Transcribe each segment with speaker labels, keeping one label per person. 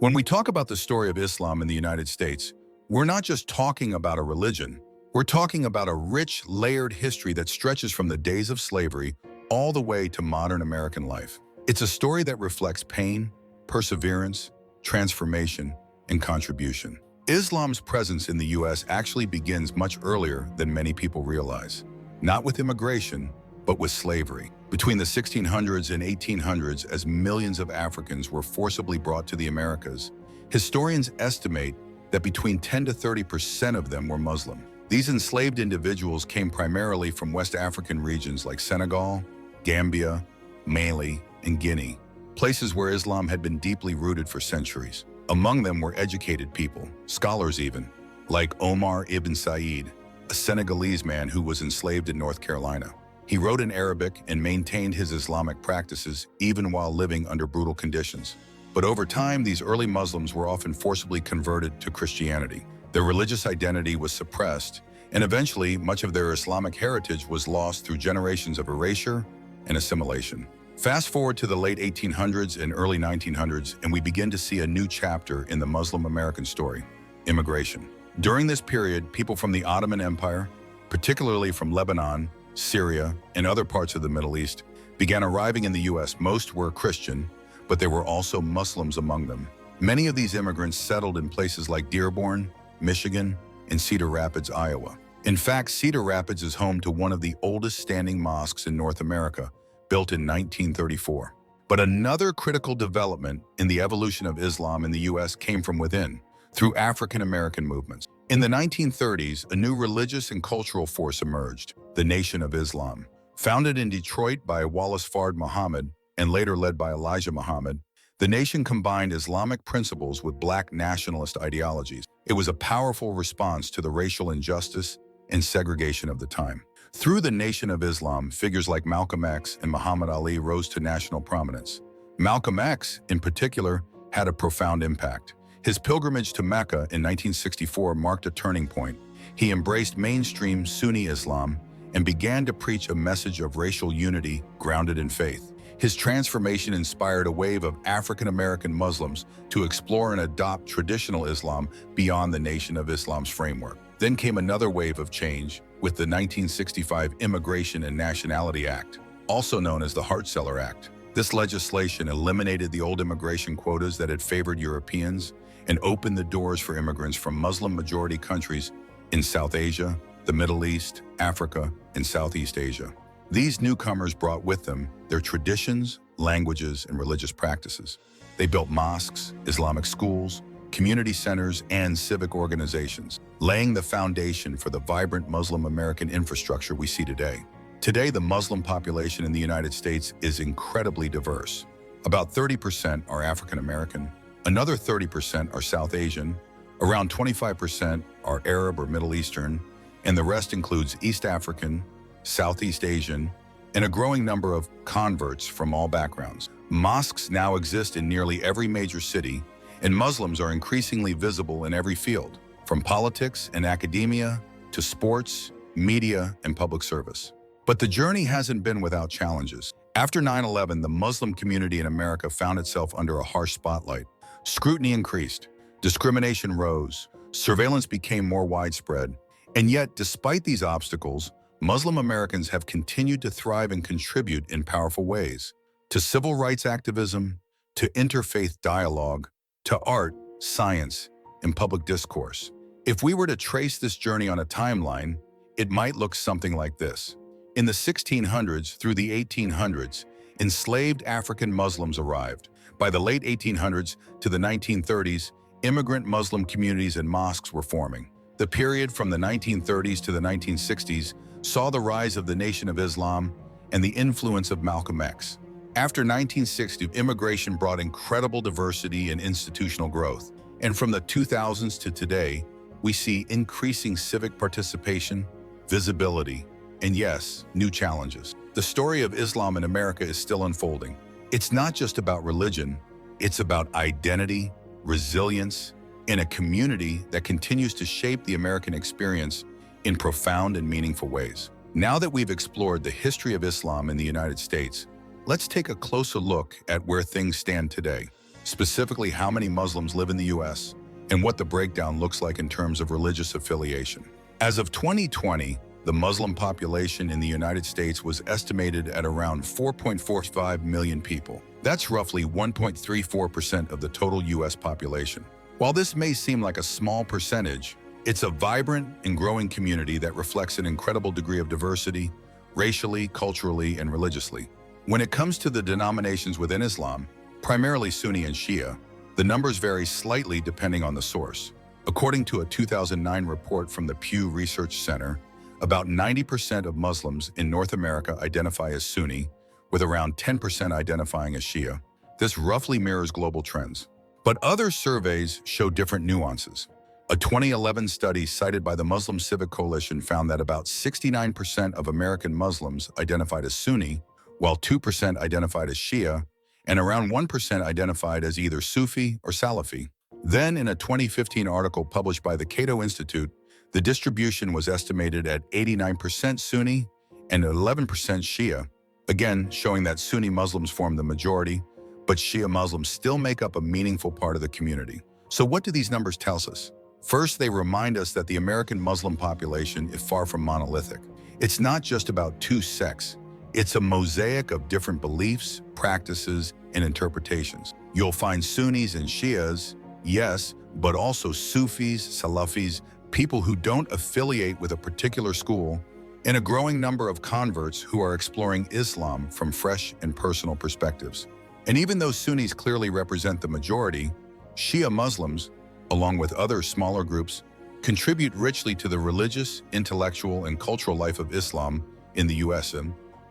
Speaker 1: When we talk about the story of Islam in the United States, we're not just talking about a religion. We're talking about a rich, layered history that stretches from the days of slavery all the way to modern American life. It's a story that reflects pain, perseverance, transformation, and contribution. Islam's presence in the U.S. actually begins much earlier than many people realize. Not with immigration, but with slavery. Between the 1600s and 1800s, as millions of Africans were forcibly brought to the Americas, historians estimate that between 10 to 30% of them were Muslim. These enslaved individuals came primarily from West African regions like Senegal, Gambia, Mali, and Guinea, places where Islam had been deeply rooted for centuries. Among them were educated people, scholars even, like Omar Ibn Said, a Senegalese man who was enslaved in North Carolina. He wrote in Arabic and maintained his Islamic practices even while living under brutal conditions. But over time, these early Muslims were often forcibly converted to Christianity. Their religious identity was suppressed, and eventually much of their Islamic heritage was lost through generations of erasure and assimilation. Fast forward to the late 1800s and early 1900s, and we begin to see a new chapter in the Muslim American story: immigration. During this period, people from the Ottoman Empire, particularly from Lebanon, Syria, and other parts of the Middle East, began arriving in the U.S. Most were Christian, but there were also Muslims among them. Many of these immigrants settled in places like Dearborn, Michigan, and Cedar Rapids, Iowa. In fact, Cedar Rapids is home to one of the oldest standing mosques in North America, built in 1934. But another critical development in the evolution of Islam in the U.S. came from within, through African American movements. In the 1930s, a new religious and cultural force emerged, the Nation of Islam. Founded in Detroit by Wallace Fard Muhammad and later led by Elijah Muhammad, the nation combined Islamic principles with black nationalist ideologies. It was a powerful response to the racial injustice and segregation of the time. Through the Nation of Islam, figures like Malcolm X and Muhammad Ali rose to national prominence. Malcolm X, in particular, had a profound impact. His pilgrimage to Mecca in 1964 marked a turning point. He embraced mainstream Sunni Islam and began to preach a message of racial unity grounded in faith. His transformation inspired a wave of African American Muslims to explore and adopt traditional Islam beyond the Nation of Islam's framework. Then came another wave of change with the 1965 Immigration and Nationality Act, also known as the Hart-Celler Act. This legislation eliminated the old immigration quotas that had favored Europeans and opened the doors for immigrants from Muslim-majority countries in South Asia, the Middle East, Africa, and Southeast Asia. These newcomers brought with them their traditions, languages, and religious practices. They built mosques, Islamic schools, community centers, and civic organizations, laying the foundation for the vibrant Muslim American infrastructure we see today. Today, the Muslim population in the United States is incredibly diverse. About 30% are African American, another 30% are South Asian, around 25% are Arab or Middle Eastern, and the rest includes East African, Southeast Asian, and a growing number of converts from all backgrounds. Mosques now exist in nearly every major city, and Muslims are increasingly visible in every field, from politics and academia to sports, media, and public service. But the journey hasn't been without challenges. After 9/11, the Muslim community in America found itself under a harsh spotlight. Scrutiny increased, discrimination rose, surveillance became more widespread, and yet, despite these obstacles, Muslim Americans have continued to thrive and contribute in powerful ways, to civil rights activism, to interfaith dialogue, to art, science, and public discourse. If we were to trace this journey on a timeline, it might look something like this. In the 1600s through the 1800s, enslaved African Muslims arrived. By the late 1800s to the 1930s, immigrant Muslim communities and mosques were forming. The period from the 1930s to the 1960s saw the rise of the Nation of Islam and the influence of Malcolm X. After 1960, immigration brought incredible diversity and institutional growth. And from the 2000s to today, we see increasing civic participation, visibility, and yes, new challenges. The story of Islam in America is still unfolding. It's not just about religion, it's about identity, resilience, and a community that continues to shape the American experience in profound and meaningful ways. Now that we've explored the history of Islam in the United States, let's take a closer look at where things stand today. specifically how many Muslims live in the U.S., and what the breakdown looks like in terms of religious affiliation. As of 2020, the Muslim population in the United States was estimated at around 4.45 million people. That's roughly 1.34% of the total U.S. population. While this may seem like a small percentage, it's a vibrant and growing community that reflects an incredible degree of diversity, racially, culturally, and religiously. When it comes to the denominations within Islam, primarily Sunni and Shia, the numbers vary slightly depending on the source. According to a 2009 report from the Pew Research Center, about 90% of Muslims in North America identify as Sunni, with around 10% identifying as Shia. This roughly mirrors global trends. But other surveys show different nuances. A 2011 study cited by the Muslim Civic Coalition found that about 69% of American Muslims identified as Sunni, while 2% identified as Shia, and around 1% identified as either Sufi or Salafi. Then, in a 2015 article published by the Cato Institute, the distribution was estimated at 89% Sunni and 11% Shia, again showing that Sunni Muslims form the majority, but Shia Muslims still make up a meaningful part of the community. So what do these numbers tell us? First, they remind us that the American Muslim population is far from monolithic. It's not just about two sects. It's a mosaic of different beliefs, practices, and interpretations. You'll find Sunnis and Shias, yes, but also Sufis, Salafis, people who don't affiliate with a particular school, and a growing number of converts who are exploring Islam from fresh and personal perspectives. And even though Sunnis clearly represent the majority, Shia Muslims, along with other smaller groups, contribute richly to the religious, intellectual, and cultural life of Islam in the U.S.,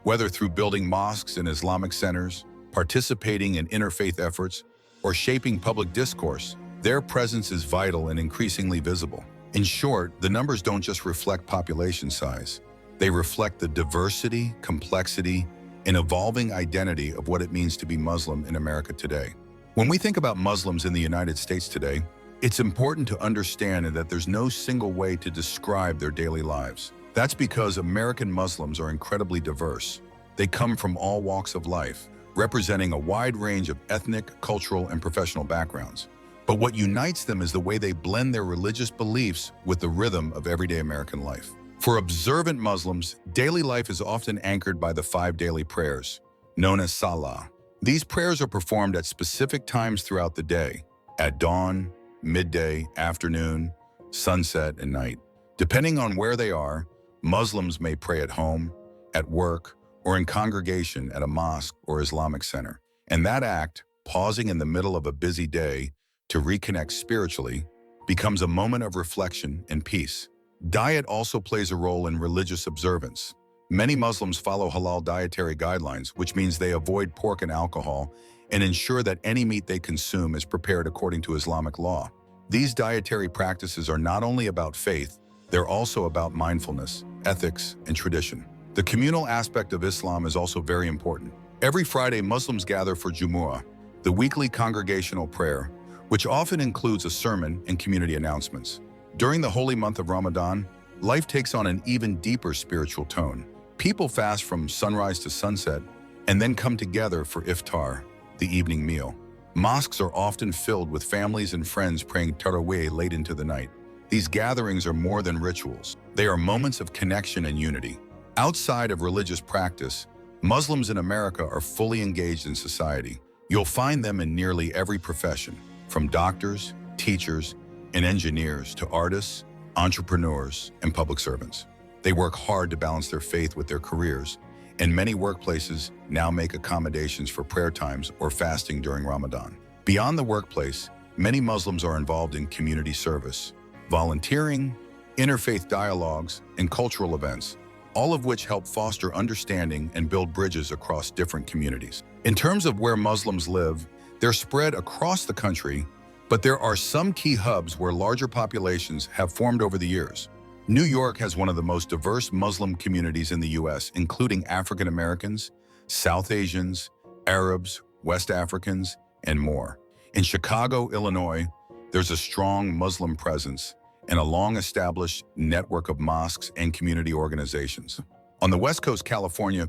Speaker 1: whether through building mosques and Islamic centers, participating in interfaith efforts, or shaping public discourse. Their presence is vital and increasingly visible. In short, the numbers don't just reflect population size. They reflect the diversity, complexity, and evolving identity of what it means to be Muslim in America today. When we think about Muslims in the United States today, it's important to understand that there's no single way to describe their daily lives. That's because American Muslims are incredibly diverse. They come from all walks of life, representing a wide range of ethnic, cultural, and professional backgrounds. But what unites them is the way they blend their religious beliefs with the rhythm of everyday American life. For observant Muslims, daily life is often anchored by the 5 daily prayers, known as Salah. These prayers are performed at specific times throughout the day, at dawn, midday, afternoon, sunset, and night. Depending on where they are, Muslims may pray at home, at work, or in congregation at a mosque or Islamic center. And that act, pausing in the middle of a busy day to reconnect spiritually, becomes a moment of reflection and peace. Diet also plays a role in religious observance. Many Muslims follow halal dietary guidelines, which means they avoid pork and alcohol and ensure that any meat they consume is prepared according to Islamic law. These dietary practices are not only about faith, they're also about mindfulness, ethics, and tradition. The communal aspect of Islam is also very important. Every Friday, Muslims gather for Jumu'ah, the weekly congregational prayer, which often includes a sermon and community announcements. During the holy month of Ramadan, life takes on an even deeper spiritual tone. People fast from sunrise to sunset and then come together for iftar, the evening meal. Mosques are often filled with families and friends praying Taraweeh late into the night. These gatherings are more than rituals. They are moments of connection and unity. Outside of religious practice, Muslims in America are fully engaged in society. You'll find them in nearly every profession, from doctors, teachers, and engineers to artists, entrepreneurs, and public servants. They work hard to balance their faith with their careers, and many workplaces now make accommodations for prayer times or fasting during Ramadan. Beyond the workplace, many Muslims are involved in community service, volunteering, interfaith dialogues, and cultural events, all of which help foster understanding and build bridges across different communities. In terms of where Muslims live, they're spread across the country, but there are some key hubs where larger populations have formed over the years. New York has one of the most diverse Muslim communities in the U.S., including African Americans, South Asians, Arabs, West Africans, and more. In Chicago, Illinois, there's a strong Muslim presence and a long-established network of mosques and community organizations. On the West Coast, California,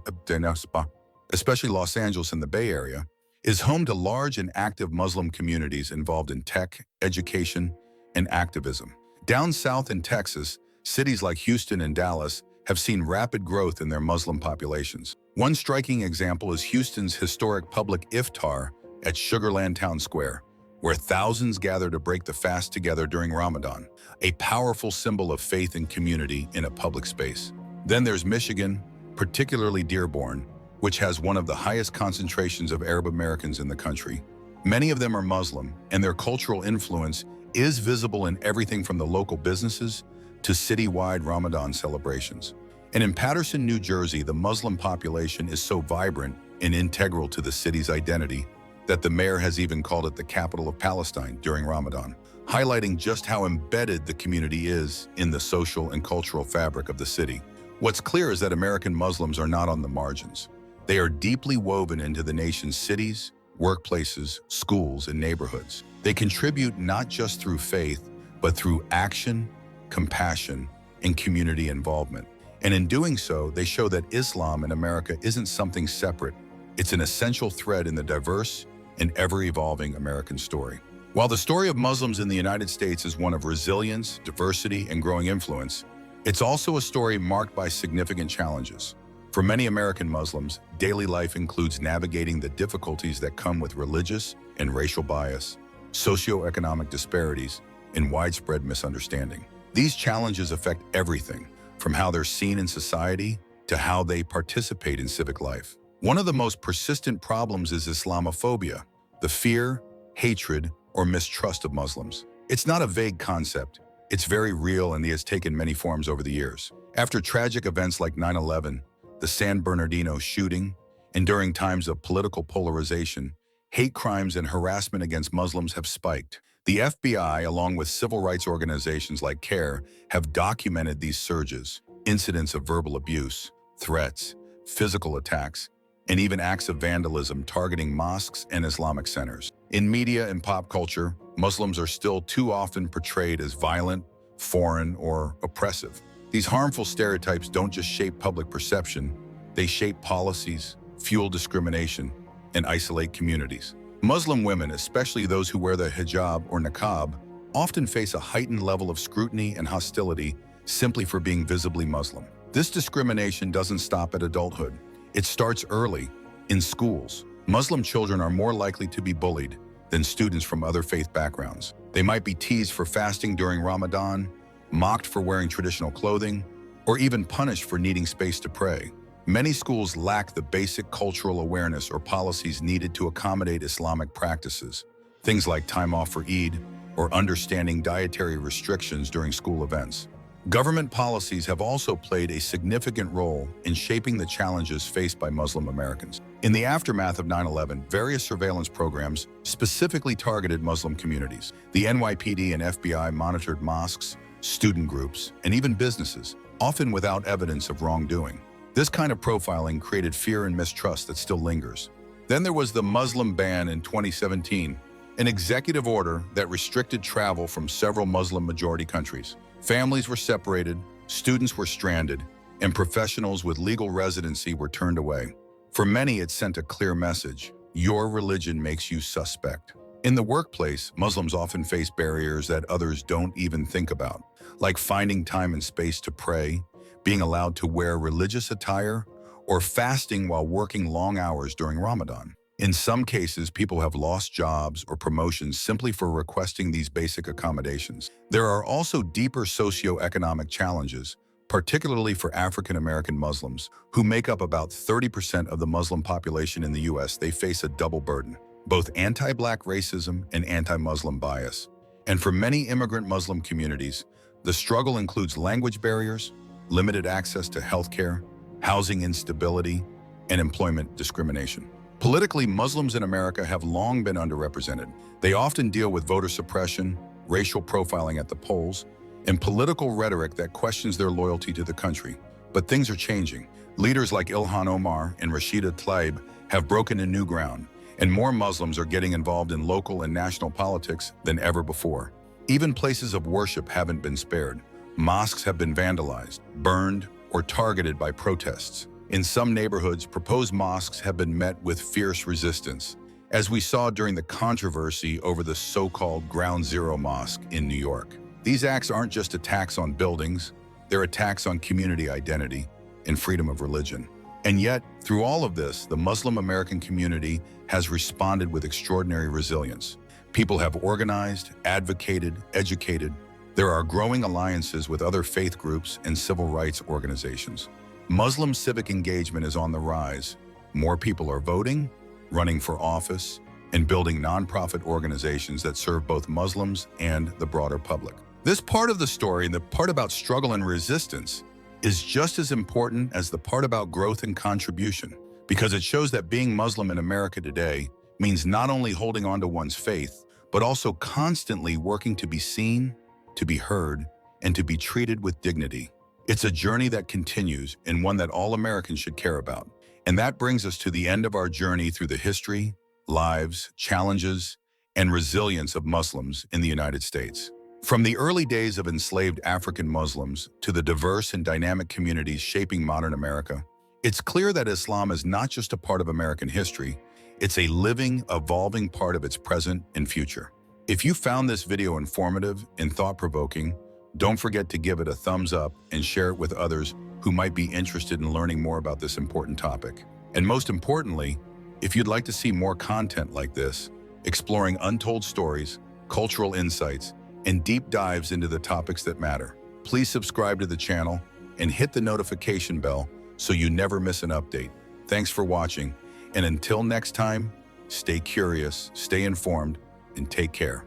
Speaker 1: especially Los Angeles and the Bay Area, is home to large and active Muslim communities involved in tech, education, and activism. Down south in Texas, cities like Houston and Dallas have seen rapid growth in their Muslim populations. One striking example is Houston's historic public iftar at Sugarland Town Square, where thousands gather to break the fast together during Ramadan, a powerful symbol of faith and community in a public space. Then there's Michigan, particularly Dearborn, which has one of the highest concentrations of Arab Americans in the country. Many of them are Muslim, and their cultural influence is visible in everything from the local businesses to citywide Ramadan celebrations. And in Paterson, New Jersey, the Muslim population is so vibrant and integral to the city's identity that the mayor has even called it the capital of Palestine during Ramadan, highlighting just how embedded the community is in the social and cultural fabric of the city. What's clear is that American Muslims are not on the margins. They are deeply woven into the nation's cities, workplaces, schools, and neighborhoods. They contribute not just through faith, but through action, compassion, and community involvement. And in doing so, they show that Islam in America isn't something separate. It's an essential thread in the diverse and ever-evolving American story. While the story of Muslims in the United States is one of resilience, diversity, and growing influence, it's also a story marked by significant challenges. For many American Muslims, daily life includes navigating the difficulties that come with religious and racial bias, socioeconomic disparities, and widespread misunderstanding. These challenges affect everything, from how they're seen in society to how they participate in civic life. One of the most persistent problems is Islamophobia, the fear, hatred, or mistrust of Muslims. It's not a vague concept. It's very real, and it has taken many forms over the years. After tragic events like 9/11, the San Bernardino shooting, and during times of political polarization, hate crimes and harassment against Muslims have spiked. The FBI, along with civil rights organizations like CARE, have documented these surges, incidents of verbal abuse, threats, physical attacks, and even acts of vandalism targeting mosques and Islamic centers. In media and pop culture, Muslims are still too often portrayed as violent, foreign, or oppressive. These harmful stereotypes don't just shape public perception, they shape policies, fuel discrimination, and isolate communities. Muslim women, especially those who wear the hijab or niqab, often face a heightened level of scrutiny and hostility simply for being visibly Muslim. This discrimination doesn't stop at adulthood. It starts early, in schools. Muslim children are more likely to be bullied than students from other faith backgrounds. They might be teased for fasting during Ramadan, mocked for wearing traditional clothing, or even punished for needing space to pray. Many schools lack the basic cultural awareness or policies needed to accommodate Islamic practices, things like time off for Eid or understanding dietary restrictions during school events. Government policies have also played a significant role in shaping the challenges faced by Muslim Americans. In the aftermath of 9/11, various surveillance programs specifically targeted Muslim communities. The NYPD and FBI monitored mosques, student groups, and even businesses, often without evidence of wrongdoing. This kind of profiling created fear and mistrust that still lingers. Then there was the Muslim ban in 2017, an executive order that restricted travel from several Muslim-majority countries. Families were separated, students were stranded, and professionals with legal residency were turned away. For many, it sent a clear message: your religion makes you suspect. In the workplace, Muslims often face barriers that others don't even think about, like finding time and space to pray, being allowed to wear religious attire, or fasting while working long hours during Ramadan. In some cases, people have lost jobs or promotions simply for requesting these basic accommodations. There are also deeper socioeconomic challenges, particularly for African American Muslims, who make up about 30% of the Muslim population in the U.S. They face a double burden, both anti-Black racism and anti-Muslim bias. And for many immigrant Muslim communities, the struggle includes language barriers, limited access to healthcare, housing instability, and employment discrimination. Politically, Muslims in America have long been underrepresented. They often deal with voter suppression, racial profiling at the polls, and political rhetoric that questions their loyalty to the country. But things are changing. Leaders like Ilhan Omar and Rashida Tlaib have broken new ground, and more Muslims are getting involved in local and national politics than ever before. Even places of worship haven't been spared. Mosques have been vandalized, burned, or targeted by protests. In some neighborhoods, proposed mosques have been met with fierce resistance, as we saw during the controversy over the so-called Ground Zero Mosque in New York. These acts aren't just attacks on buildings, they're attacks on community identity and freedom of religion. And yet, through all of this, the Muslim American community has responded with extraordinary resilience. People have organized, advocated, educated. There are growing alliances with other faith groups and civil rights organizations. Muslim civic engagement is on the rise. More people are voting, running for office, and building nonprofit organizations that serve both Muslims and the broader public. This part of the story, and the part about struggle and resistance, is just as important as the part about growth and contribution, because it shows that being Muslim in America today means not only holding on to one's faith, but also constantly working to be seen, to be heard, and to be treated with dignity. It's a journey that continues and one that all Americans should care about. And that brings us to the end of our journey through the history, lives, challenges, and resilience of Muslims in the United States. From the early days of enslaved African Muslims to the diverse and dynamic communities shaping modern America, it's clear that Islam is not just a part of American history, it's a living, evolving part of its present and future. If you found this video informative and thought-provoking, don't forget to give it a thumbs up and share it with others who might be interested in learning more about this important topic. And most importantly, if you'd like to see more content like this, exploring untold stories, cultural insights, and deep dives into the topics that matter, please subscribe to the channel and hit the notification bell so you never miss an update. Thanks for watching, and until next time, stay curious, stay informed, and take care.